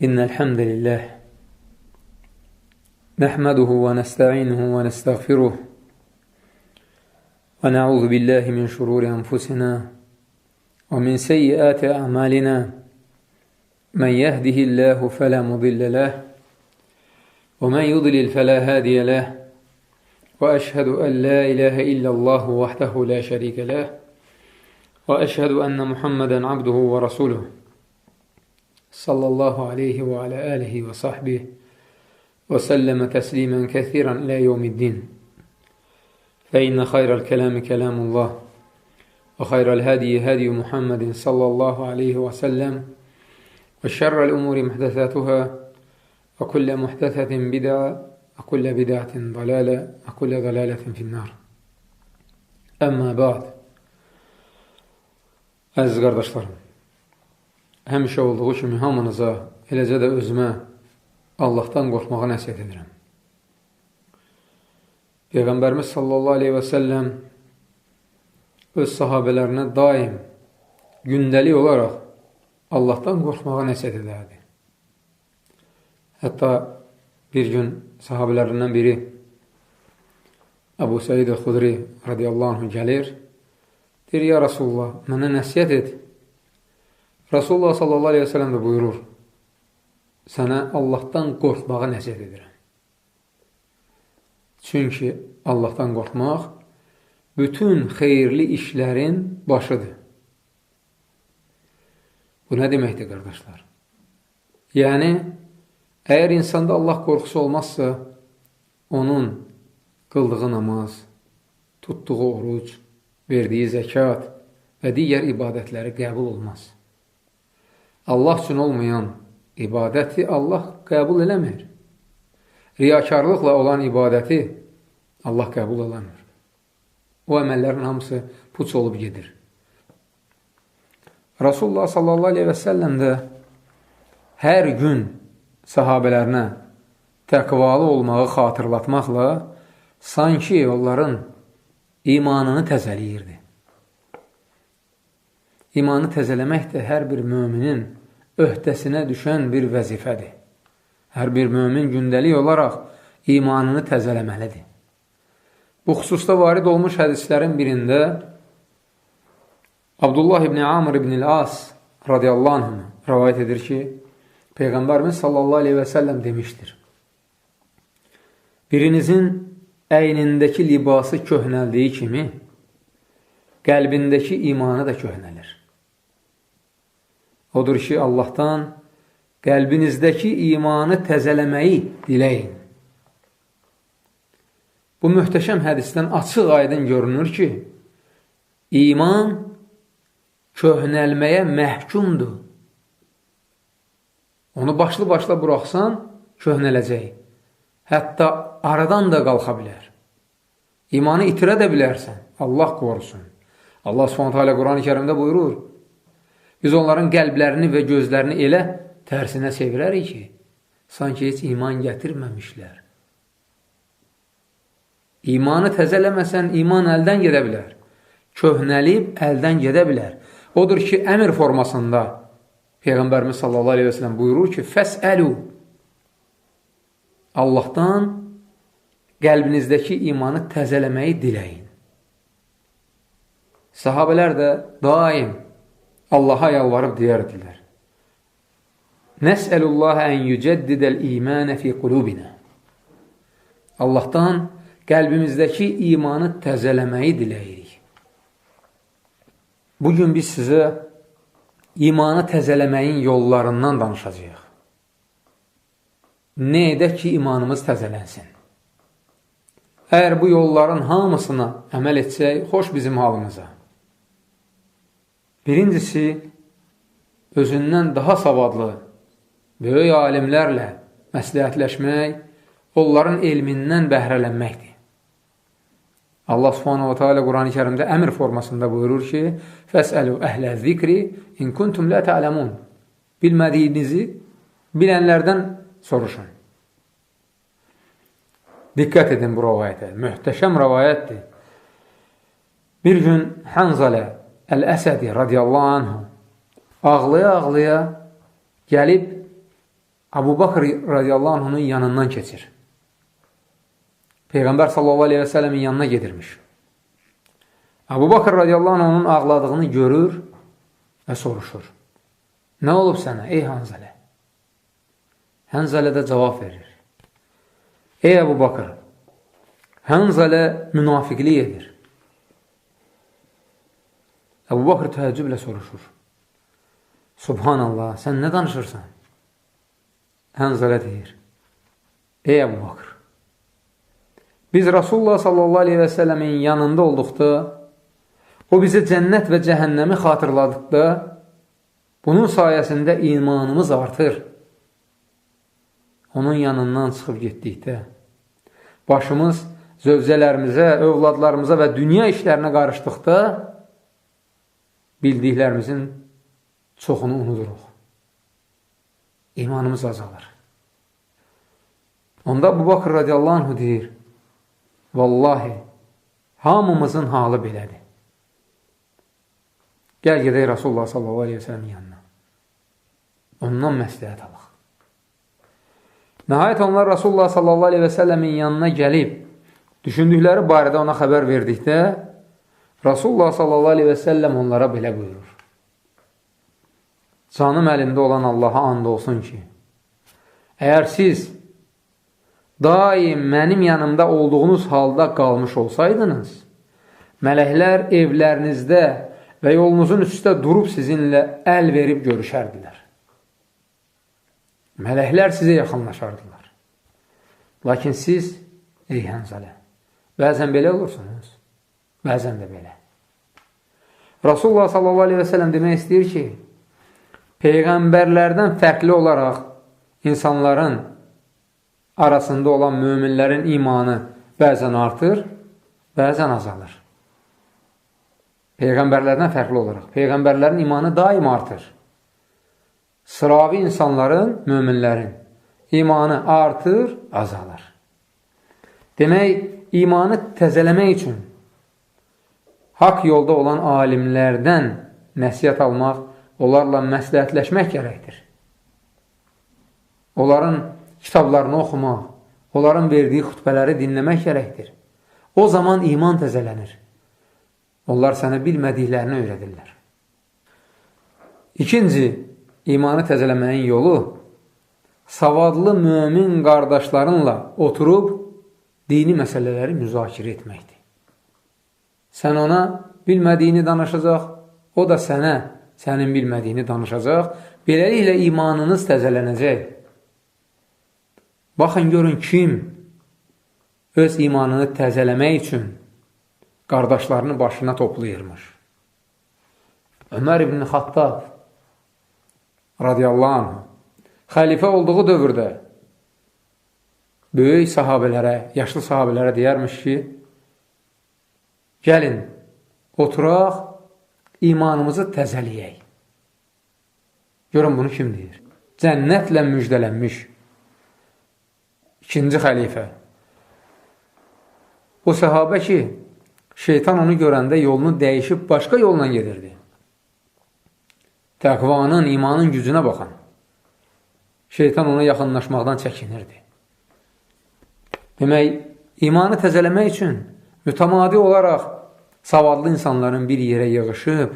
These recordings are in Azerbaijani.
إن الحمد لله نحمده ونستعينه ونستغفره ونعوذ بالله من شرور أنفسنا ومن سيئات أعمالنا من يهده الله فلا مضل له ومن يضلل فلا هادي له وأشهد أن لا إله إلا الله وحده لا شريك له وأشهد أن محمدا عبده ورسوله صلى الله عليه وعلى آله وصحبه وسلم تسليما كثيرا إلى يوم الدين فإن خير الكلام كلام الله وخير الهدي هدي محمد صلى الله عليه وسلم وشر الأمور محدثاتها وكل محدثة بدعة وكل بدعة ضلالة وكل ضلالة في النار. Əmmə ba'd. Əziz qardaşlarım, həmişə olduğu kimi hamınıza, eləcə də özümə Allahdan qorxmağa nəsihət edirəm. Peyğəmbərimiz sallallahu aleyhi və səlləm öz sahabələrinə daim, gündəlik olaraq Allahdan qorxmağa nəsihət edərdi. Hətta bir gün sahabələrindən biri Əbu Səid el-Xudri radiyallahu anh gəlir, deyir, ya Rasulullah, mənə nəsihət et. Rasulullah sallallahu aleyhi və səlləm də buyurur, sənə Allahdan qorxmağa nəsihət edirəm. Çünki Allahdan qorxmaq bütün xeyirli işlərin başıdır. Bu nə deməkdir, qardaşlar? Yəni, əgər insanda Allah qorxusu olmazsa, onun qıldığı namaz, tutduğu oruc, verdiyi zəkat və digər ibadətləri qəbul olmaz. Allah üçün olmayan ibadəti Allah qəbul eləmir. Riyakarlıqla olan ibadəti Allah qəbul eləmir. O əməllərin hamısı puç olub gedir. Rasulullah sallallahu aleyhi və səlləm də hər gün sahabələrinə təqvalı olmağı xatırlatmaqla sanki onların imanını təzələyirdi. İmanı təzələmək də hər bir müminin öhdəsinə düşən bir vəzifədir. Hər bir mümin gündəlik olaraq imanını təzələməlidir. Bu xüsusda varid olmuş hədislərin birində Abdullah ibn Amr ibn al-As radiyallahu anh rəvayət edir ki, Peyğəmbərimiz sallallahu aleyhi və səlləm demişdir. Birinizin əynindəki libası köhnəldiyi kimi, qəlbindəki imanı da köhnəlir. Odur ki, Allahdan qəlbinizdəki imanı təzələməyi diləyin. Bu möhtəşəm hədisdən açıq aydın görünür ki, iman köhnəlməyə məhkumdur. Onu başlı-başla buraxsan, köhnələcək. Hətta aradan da qalxa bilər. İmanı itirə də bilərsən. Allah qorusun. Allah Subhanahu Quran-ı Kərimdə buyurur, biz onların qəlblərini və gözlərini elə tərsinə çevirərik ki, sanki heç iman gətirməmişlər. İmanı təzələməsən, iman əldən gedə bilər. Köhnəlib, əldən gedə bilər. Odur ki, əmr formasında Peyğəmbərimiz sallallahu aleyhi və səlləm buyurur ki, fəsəlu, Allahdan qəlbinizdəki imanı təzələməyi diləyin. Sahabələr də daim Allaha yalvarıb deyərdilər. Nəsəlullaha ən yücəddidəl imanə fi qulubina. Allahdan qəlbimizdəki imanı təzələməyi diləyirik. Bugün biz sizə imanı təzələməyin yollarından danışacağıq. Nə edək ki, imanımız təzələnsin? Əgər bu yolların hamısına əməl etsək, xoş bizim halımıza. Birincisi, özündən daha savadlı, böyük alimlərlə məsləhətləşmək, onların elmindən bəhrələnməkdir. Allah Subhanahu wa Ta'ala Quran-ı Kərimdə əmr formasında buyurur ki, fəsəlu əhlə zikri in kuntum la ta'lamun. Bilmədiyinizi bilənlərdən soruşun. Diqqət edin bu rəvayətə. Möhtəşəm rəvayətdir. Bir gün Hanzalə Əl-Əsədi radiyallahu anhu ağlaya-ağlaya gəlib Abu Bakr radiyallahu anh'ın yanından keçir. Peyğəmbər sallallahu aleyhi və səlləmin yanına gedirmiş. Abu Bakr radiyallahu anh onun ağladığını görür və soruşur. Nə olub sənə, ey Hanzələ? Hanzələ də cavab verir. Ey Abu Bakr, Hanzələ münafiqlik edir. Abu Bakr təəccüblə soruşur. Subhanallah, sən nə danışırsan? Hanzələ deyir. Ey Abu Bakr, biz Rasulullah sallallahu aleyhi və səlləmin yanında olduqda, o bizə cənnət və cəhənnəmi xatırladıqda, bunun sayəsində imanımız artır. Onun yanından çıxıb getdikdə, başımız zövcələrimizə, övladlarımıza və dünya işlərinə qarışdıqda, bildiklərimizin çoxunu unuduruq. İmanımız azalır. Onda Abu Bakr radiyallahu anh deyir, vallahi, hamımızın halı belədir. Gəl gedək Rasulullah sallallahu aleyhi ve sellemin yanına. Ondan məsləhət alıq. Nəhayət onlar Rasulullah sallallahu aleyhi ve sellemin yanına gəlib, düşündükləri barədə ona xəbər verdikdə, Rasulullah sallallahu aleyhi ve sellem onlara belə buyurur. Canım əlində olan Allaha and olsun ki, əgər siz daim mənim yanımda olduğunuz halda qalmış olsaydınız, mələklər evlərinizdə və yolunuzun üstə durub sizinlə əl verib görüşərdilər. Mələklər sizə yaxınlaşardılar. Lakin siz, ey Hanzələ, bəzən belə olursunuz, bəzən də belə. Rasulullah sallallahu aleyhi və səlləm demək istəyir ki, Peyğəmbərlərdən fərqli olaraq insanların arasında olan möminlərin imanı bəzən artır, bəzən azalır. Peyğəmbərlərdən fərqli olaraq. Peyğəmbərlərin imanı daim artır. Sıravi insanların, möminlərin imanı artır, azalır. Demək, imanı təzələmək üçün haqq yolda olan alimlərdən nəsihət almaq, onlarla məsləhətləşmək gərəkdir. Onların kitablarını oxumaq, onların verdiyi xütbələri dinləmək gərəkdir. O zaman iman təzələnir. Onlar sənə bilmədiklərini öyrədirlər. İkinci, imanı təzələməyin yolu savadlı mömin qardaşlarınla oturub dini məsələləri müzakirə etməkdir. Sən ona bilmədiyini danışacaq, o da sənə sənin bilmədiyini danışacaq. Beləliklə imanınız təzələnəcək. Baxın, görün kim öz imanını təzələmək üçün qardaşlarını başına toplayırmış. Ömər ibn Xattab radiyallahu anh xəlifə olduğu dövrdə böyük sahabələrə, yaşlı sahabələrə deyərmiş ki, gəlin, oturaq, imanımızı təzəliyək. Görün, bunu kim deyir? Cənnətlə müjdələnmiş ikinci xəlifə. O səhabə ki, şeytan onu görəndə yolunu dəyişib başqa yolla gedirdi. Təqvanın, imanın gücünə baxın. Şeytan ona yaxınlaşmaqdan çəkinirdi. Demək, imanı təzələmək üçün mütəmadi olaraq savadlı insanların bir yerə yığışıb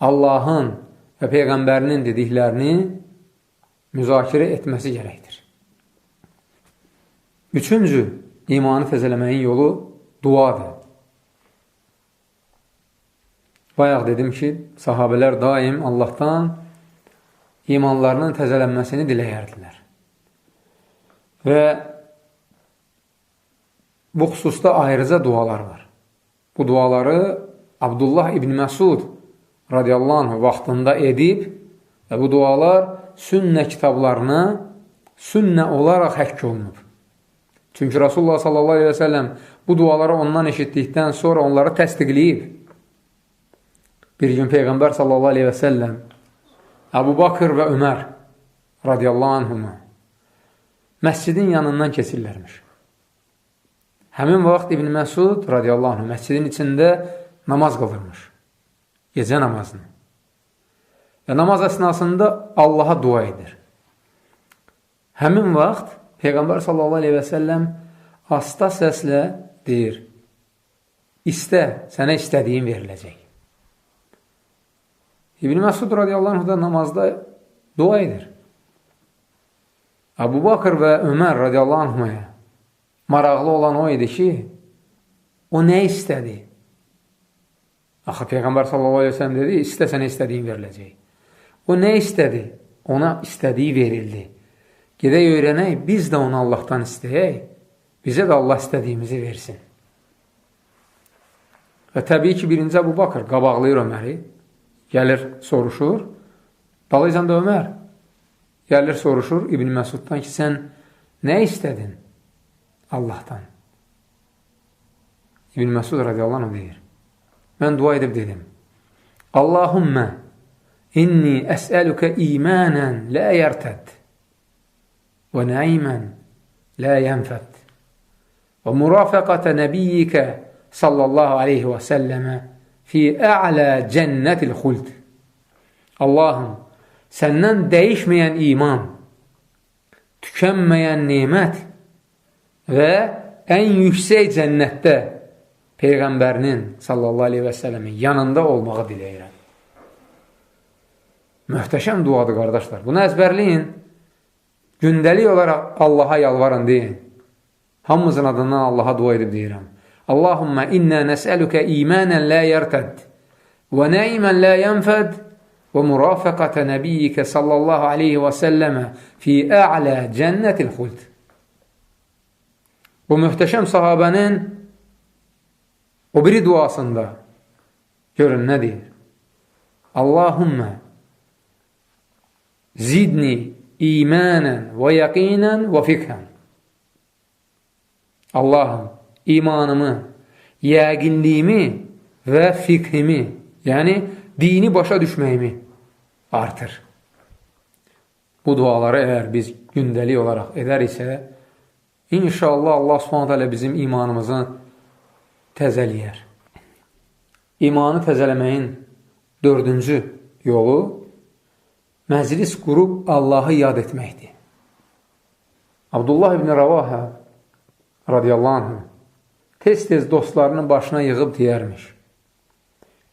Allahın və Peyğəmbərinin dediklərini müzakirə etməsi gərəkdir. Üçüncü, imanı təzələməyin yolu duadır. Bayaq dedim ki, sahabələr daim Allahdan imanlarının təzələnməsini diləyərdilər. Və bu xüsusda ayrıca dualar var. Bu duaları Abdullah ibn Məsud radiyallahu anh vaxtında edib və bu dualar sünnə kitablarına sünnə olaraq həkk olunub. Çünki Rasulullah sallallahu aleyhi və səlləm bu duaları ondan eşitdikdən sonra onları təsdiqləyib. Bir gün Peyğəmbər sallallahu aleyhi və səlləm Əbu Bakır və Ömər radiyallahu anhuma məscidin yanından keçirlərmiş. Həmin vaxt İbn Məsud radiyallahu anh məscidin içində namaz qılırmış. Gecə namazını. Və namaz əsnasında Allaha dua edir. Həmin vaxt Peyğəmbər sallallahu aleyhi və səlləm asta səslə deyir, istə, sənə istədiyin veriləcək. İbn Məsud radiyallahu anh da namazda dua edir. Əbu Bakır və Ömər radiyallahu anhaya maraqlı olan o idi ki, o nə istədi? Axı Peyğəmbər sallallahu aleyhi və səlləm dedi, istə, sənə istədiyin veriləcək. O nə istədi? Ona istədiyi verildi. Gedək öyrənək, biz də onu Allahdan istəyək, bizə də Allah istədiyimizi versin. Və təbii ki, birinci Əbu Bakır qabaqlayır Öməri, gəlir, soruşur, dalaycan da Ömər gəlir, soruşur İbn Məsuddan ki, sən nə istədin Allahdan? İbn Məsud radiyallahu anh deyir, mən dua edib dedim, Allahümmə inni əsəlükə imanən lə yərtəd və nəimən lə yənfəd və murafəqətə nəbiyyikə sallallahu aleyhi və səlləmə fi ə'lə cənnətil xuld. Allahım, səndən dəyişməyən iman, tükənməyən nemət və ən yüksək cənnətdə Peyğəmbərinin sallallahu aleyhi və səlləmin yanında olmağı diləyirəm. Möhtəşəm duadır, qardaşlar. Bunu əzbərləyin. Gündəlik olaraq Allaha yalvarın deyin. Hamımızın adından Allaha dua edib deyirəm. Allahümmə innə nəsəlükə imanən lə yərtəd və nəimən lə yənfəd və murafəqətə nəbiyyikə sallallahu aleyhi və səlləmə fi ə'lə cənnətil xuld. Bu möhtəşəm sahabənin o biri duasında görün nə deyir? Allahümmə zidni imanən və yəqinən və fiqhən. Allahım, imanımı, yəqinliyimi və fiqhimi, yəni dini başa düşməyimi artır. Bu duaları əgər biz gündəlik olaraq edəriksə, inşallah Allah subhanətə bizim imanımızı təzəliyər. İmanı təzələməyin dördüncü yolu məclis qurub Allahı yad etməkdir. Abdullah ibn Rəvahə radiyallahu anh tez-tez dostlarının başına yığıb deyərmiş.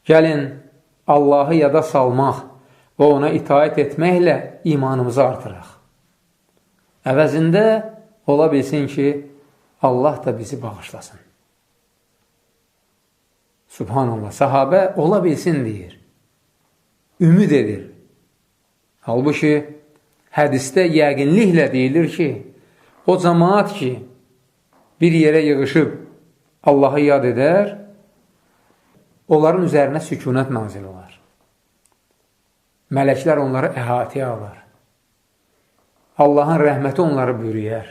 Gəlin, Allahı yada salmaq və ona itaət etməklə imanımızı artıraq. Əvəzində ola bilsin ki, Allah da bizi bağışlasın. Subhanallah, sahabə ola bilsin deyir. Ümid edir. Halbuki, hədisdə yəqinliklə deyilir ki, o cəmaat ki, bir yerə yığışıb Allahı yad edər, onların üzərinə sükunət nazil olar. Mələklər onları əhatəyə alır. Allahın rəhməti onları bürüyər.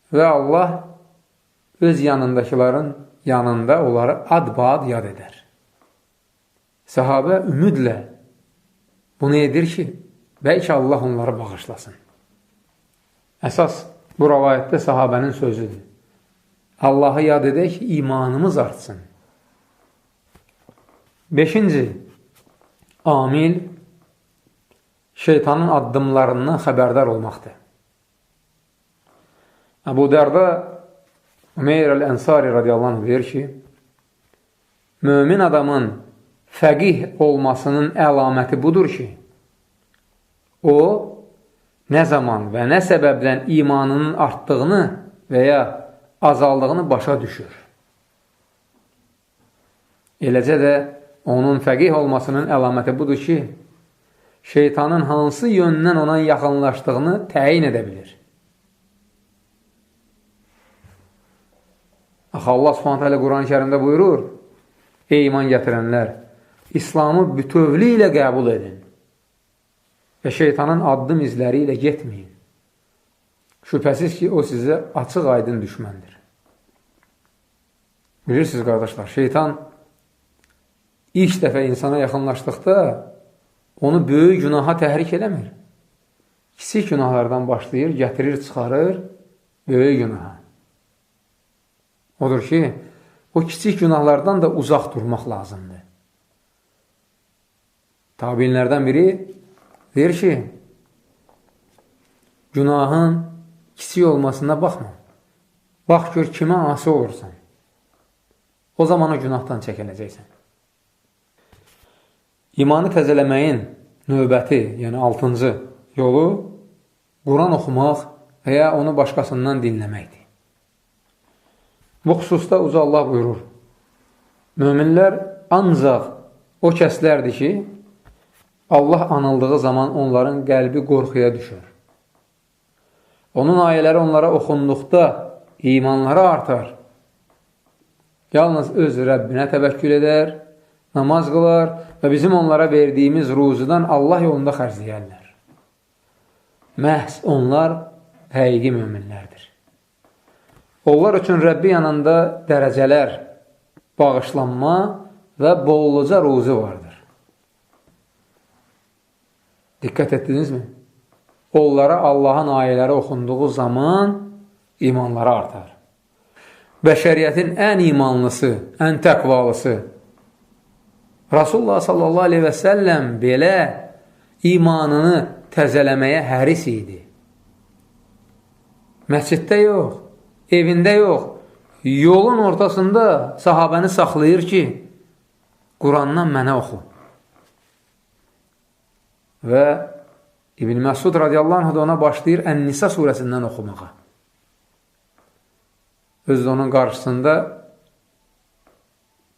Və Allah öz yanındakilərin yanında onları ad-bad yad edər. Sahabə ümidlə bunu edir ki, bəlkə Allah onları bağışlasın. Əsas bu rəvayətdə sahabənin sözüdür. Allahı yad edək ki, imanımız artsın. 5-ci amil şeytanın addımlarından xəbərdar olmaqdır. Əbu Dərdə Umeyr el-Ənsari radiyallahu anh deyir ki, mömin adamın fəqih olmasının əlaməti budur ki, o, nə zaman və nə səbəbdən imanının artdığını və ya azaldığını başa düşür. Eləcə də onun fəqih olmasının əlaməti budur ki, şeytanın hansı yöndən ona yaxınlaşdığını təyin edə bilir. Axı Allah Subhanahu Quran-ı Kərimdə buyurur, ey iman gətirənlər, İslamı bütövlü ilə qəbul edin və şeytanın addım izləri ilə getməyin. Şübhəsiz ki, o sizə açıq aydın düşməndir. Bilirsiniz, qardaşlar, şeytan ilk dəfə insana yaxınlaşdıqda onu böyük günaha təhrik eləmir. Kiçik günahlardan başlayır, gətirir, çıxarır böyük günaha. Odur ki, o kiçik günahlardan da uzaq durmaq lazımdır. Tabiinlərdən biri deyir ki, günahın kiçik olmasına baxma. Bax gör kimə asi olursan. O zaman o günahdan çəkiləcəksən. İmanı təzələməyin növbəti, yəni 6-cı yolu Quran oxumaq və ya onu başqasından dinləməkdir. Bu xüsusda Uca Allah buyurur, möminlər ancaq o kəslərdir ki, Allah anıldığı zaman onların qəlbi qorxuya düşür. Onun ayələri onlara oxunduqda imanları artar. Yalnız öz Rəbbinə təvəkkül edər, namaz qılar və bizim onlara verdiyimiz ruzudan Allah yolunda xərcləyərlər. Məhz onlar həqiqi möminlərdir. Onlar üçün Rəbbi yanında dərəcələr, bağışlanma və bolluca ruzu vardır. Diqqət etdinizmi? Onlara Allahın ayələri oxunduğu zaman imanları artar. Bəşəriyyətin ən imanlısı, ən təqvalısı Rasulullah sallallahu aleyhi və səlləm belə imanını təzələməyə həris idi. Məsciddə yox, evində yox, yolun ortasında sahabəni saxlayır ki, Qurandan mənə oxu. Və İbn Məsud radiyallahu anh da ona başlayır Ən-Nisa surəsindən oxumağa. Özü də onun qarşısında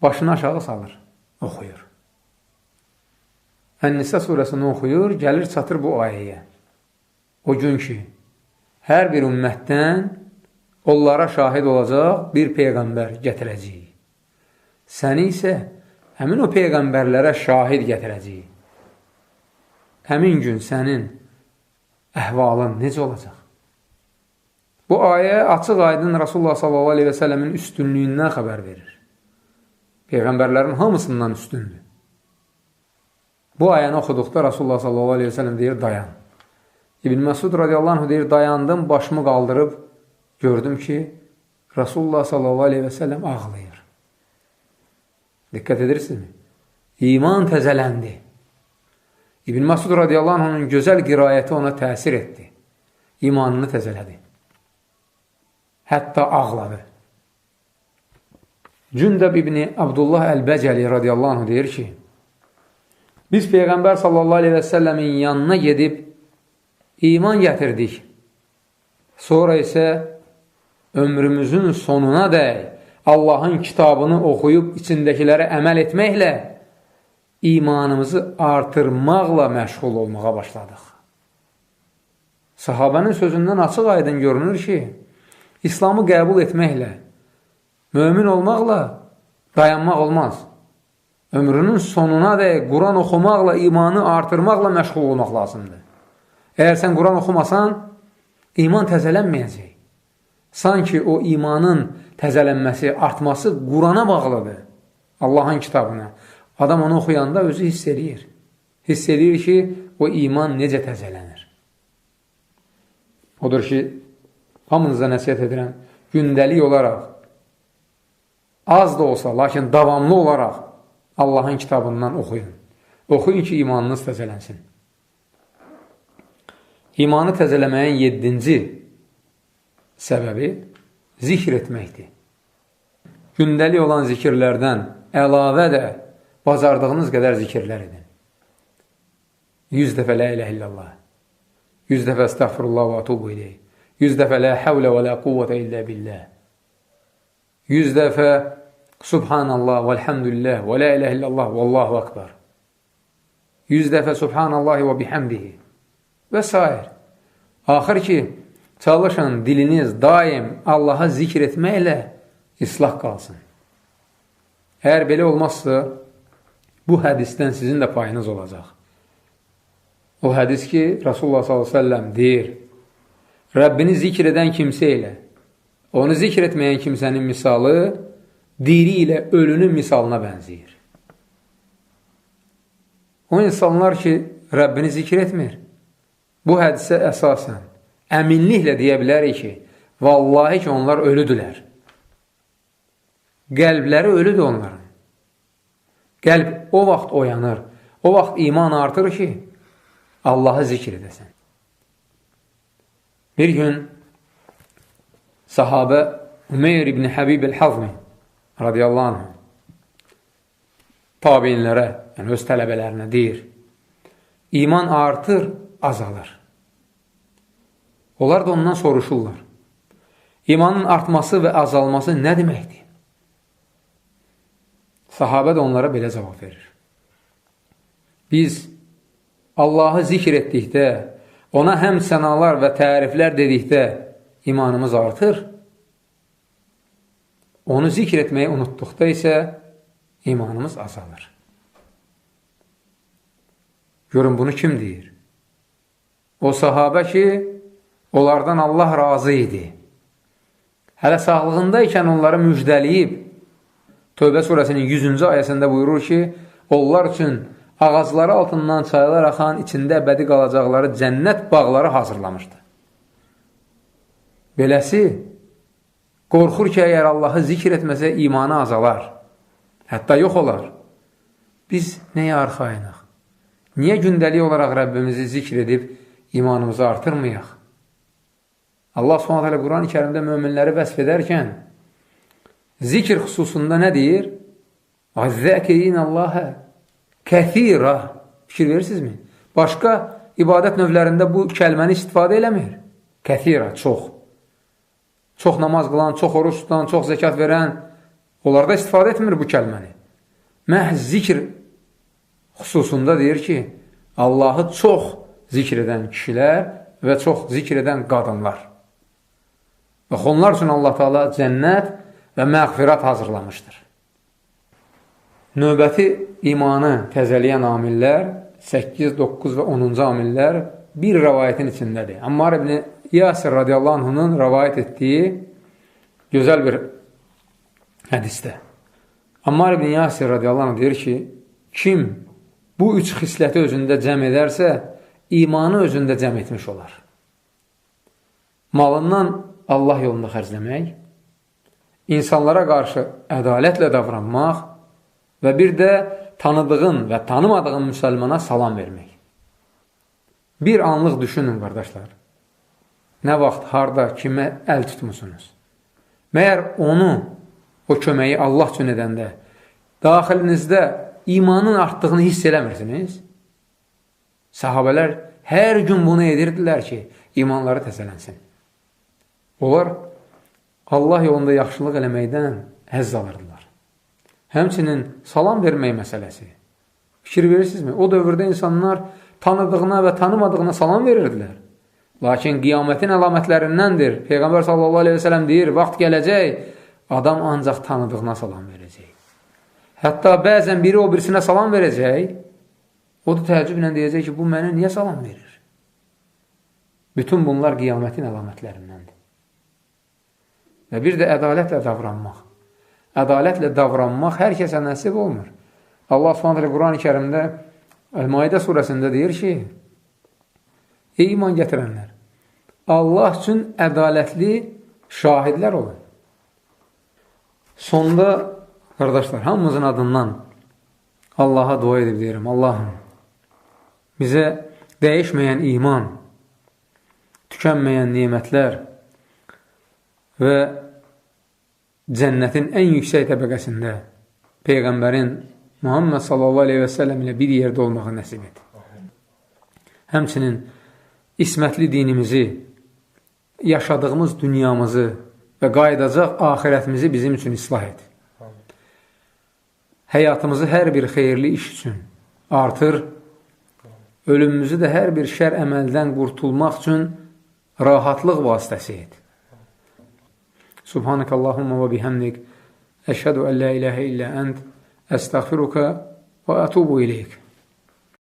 başını aşağı salır, oxuyur. Ən-Nisa surəsini oxuyur, gəlir çatır bu ayəyə. O gün ki, hər bir ümmətdən onlara şahid olacaq bir peyğəmbər gətirəcəyik. Səni isə həmin o peyğəmbərlərə şahid gətirəcəyik. Həmin gün sənin əhvalın necə olacaq? Bu ayə açıq aydın Rasulullah sallallahu aleyhi və sələmin üstünlüyündən xəbər verir. Peyğəmbərlərin hamısından üstündür. Bu ayəni oxuduqda Rasulullah sallallahu aleyhi və sələm deyir, dayan. İbn Məsud radiyallahu anh deyir, dayandım, başımı qaldırıb, gördüm ki, Rasulullah sallallahu aleyhi və sələm ağlayır. Diqqət edirsinizmi? İman təzələndi. İbn Məsud radiyallahu anh'ın gözəl qirayəti ona təsir etdi. İmanını təzələdi. Hətta ağladı. Cündəb İbni Abdullah Əl-Bəcəli radiyallahu anh deyir ki, biz Peyğəmbər sallallahu aleyhi və səlləmin yanına gedib iman gətirdik. Sonra isə ömrümüzün sonuna dək Allahın kitabını oxuyub içindəkilərə əməl etməklə imanımızı artırmaqla məşğul olmağa başladıq. Sahabənin sözündən açıq aydın görünür ki, İslamı qəbul etməklə, mömin olmaqla dayanmaq olmaz. Ömrünün sonuna dək Quran oxumaqla, imanı artırmaqla məşğul olmaq lazımdır. Əgər sən Quran oxumasan, iman təzələnməyəcək. Sanki o imanın təzələnməsi, artması Qurana bağlıdır, Allahın kitabına. Adam onu oxuyanda özü hiss edir. Hiss edir ki, o iman necə təzələnir. Odur ki, hamınıza nəsiyyət edirəm, gündəlik olaraq, az da olsa, lakin davamlı olaraq Allahın kitabından oxuyun. Oxuyun ki, imanınız təzələnsin. İmanı təzələməyin 7-ci səbəbi zikr etməkdir. Gündəlik olan zikirlərdən əlavə də bacardığınız qədər zikirlər edin. 100 dəfə la ilahe illallah, 100 dəfə estağfurullah və atubu ileyh, 100 dəfə la havlə və la quvvətə illə billah, 100 dəfə subhanallah və elhamdülillah və la ilahe illallah və allahu akbar, 100 dəfə subhanallah və bihamdihi və s. Axır ki, çalışın diliniz daim Allaha zikr etməklə islah qalsın. Əgər belə olmazsa, bu hədisdən sizin də payınız olacaq. O hədis ki, Rasulullah s.ə.v deyir, Rəbbini zikr edən kimsə ilə, onu zikr etməyən kimsənin misalı, diri ilə ölünün misalına bənzəyir. O insanlar ki, Rəbbini zikr etmir, bu hədisə əsasən, əminliklə deyə bilərik ki, vallahi ki, onlar ölüdülər. Qəlbləri ölüdür onların. Qəlb o vaxt oyanır, o vaxt iman artır ki, Allahı zikr edəsən. Bir gün sahabə Umeyr ibn Habib el-Hazmi radiyallahu anh tabeinlərə, yəni öz tələbələrinə deyir, iman artır, azalır. Onlar da ondan soruşurlar. İmanın artması və azalması nə deməkdir? Sahabə də onlara belə cavab verir. Biz Allahı zikr etdikdə, ona həm sənalar və təriflər dedikdə imanımız artır. Onu zikr etməyi unutduqda isə imanımız azalır. Görün, bunu kim deyir? O sahabə ki, onlardan Allah razı idi. Hələ sağlığındaykən onları müjdəliyib, Tövbə surəsinin 100-cü ayəsində buyurur ki, onlar üçün ağacları altından çaylar axan, içində əbədi qalacaqları cənnət bağları hazırlamışdı. Beləsi, qorxur ki, əgər Allahı zikr etməsə imanı azalar, hətta yox olar. Biz nəyə arxayınıq? Niyə gündəlik olaraq Rəbbimizi zikr edib imanımızı artırmayaq? Allah Subhanahu Quran-ı Kərimdə möminləri vəsf edərkən zikr xüsusunda nə deyir? Əzzəkirin Allahə kəthira. Fikir verirsinizmi? Başqa ibadət növlərində bu kəlməni istifadə eləmir. Kəthira, çox. Çox namaz qılan, çox oruç tutan, çox zəkat verən, onlarda istifadə etmir bu kəlməni. Məhz zikr xüsusunda deyir ki, Allahı çox zikr edən kişilər və çox zikr edən qadınlar. Və onlar üçün Allah Teala cənnət və məğfirət hazırlamışdır. Növbəti imanı təzəliyən amillər 8, 9 və 10-cu amillər bir rəvayətin içindədir. Ammar ibn Yasir radiyallahu anh'ın rəvayət etdiyi gözəl bir hədisdə. Ammar ibn Yasir radiyallahu anh deyir ki, kim bu üç xisləti özündə cəm edərsə, imanı özündə cəm etmiş olar. Malından Allah yolunda xərcləmək, insanlara qarşı ədalətlə davranmaq və bir də tanıdığın və tanımadığın müsəlmana salam vermək. Bir anlıq düşünün, qardaşlar. Nə vaxt, harada, kimə əl tutmusunuz? Məyər onu, o köməyi Allah üçün edəndə, daxilinizdə imanın artdığını hiss eləmirsiniz? Sahabələr hər gün bunu edirdilər ki, imanları təzələnsin. Onlar Allah yolunda yaxşılıq eləməkdən həzz alırdılar. Həmçinin salam vermək məsələsi. Fikir verirsinizmi? O dövrdə insanlar tanıdığına və tanımadığına salam verirdilər. Lakin qiyamətin əlamətlərindəndir. Peyğəmbər sallallahu aleyhi ve sellem deyir, vaxt gələcək, adam ancaq tanıdığına salam verəcək. Hətta bəzən biri o birisinə salam verəcək, o da təəccüblə deyəcək ki, bu mənə niyə salam verir? Bütün bunlar qiyamətin əlamətlərindəndir. Və bir də ədalətlə davranmaq. Ədalətlə davranmaq hər kəsə nəsib olmur. Allah Subhanahu Quran-ı Kərimdə Əl-Maidə surəsində deyir ki, ey iman gətirənlər, Allah üçün ədalətli şahidlər olun. Sonda, qardaşlar, hamımızın adından Allaha dua edib deyirəm, Allahım, bizə dəyişməyən iman, tükənməyən nimətlər və cənnətin ən yüksək təbəqəsində Peyğəmbərin Muhammed sallallahu aleyhi və səlləm ilə bir yerdə olmağı nəsib et. Həmçinin ismətli dinimizi, yaşadığımız dünyamızı və qayıdacaq axirətimizi bizim üçün islah et. Həyatımızı hər bir xeyirli iş üçün artır, ölümümüzü də hər bir şər əməldən qurtulmaq üçün rahatlıq vasitəsi et. Subhanəkəllahumma və bihamdik, əşhədu ən la iləhə illə ənd, əstəğfiruka və ətubu iləyik.